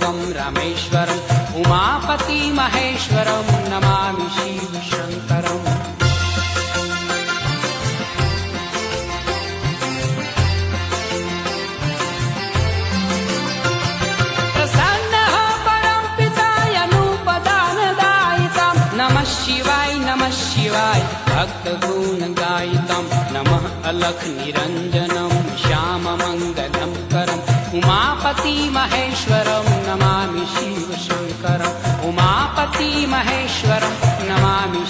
रूपं रामेश्वरम् उमापति महेश्वरं नमामि शिव शङ्करम् प्रसन्नः परं पितायनुपदानदायितं नमः शिवाय भक्तगुणगायितं नमः अलख निरञ्जनं श्याममङ्गलं करम् उमापति महेश्वरं नमामि शिव शङ्करम् उमापति महेश्वरं नमामि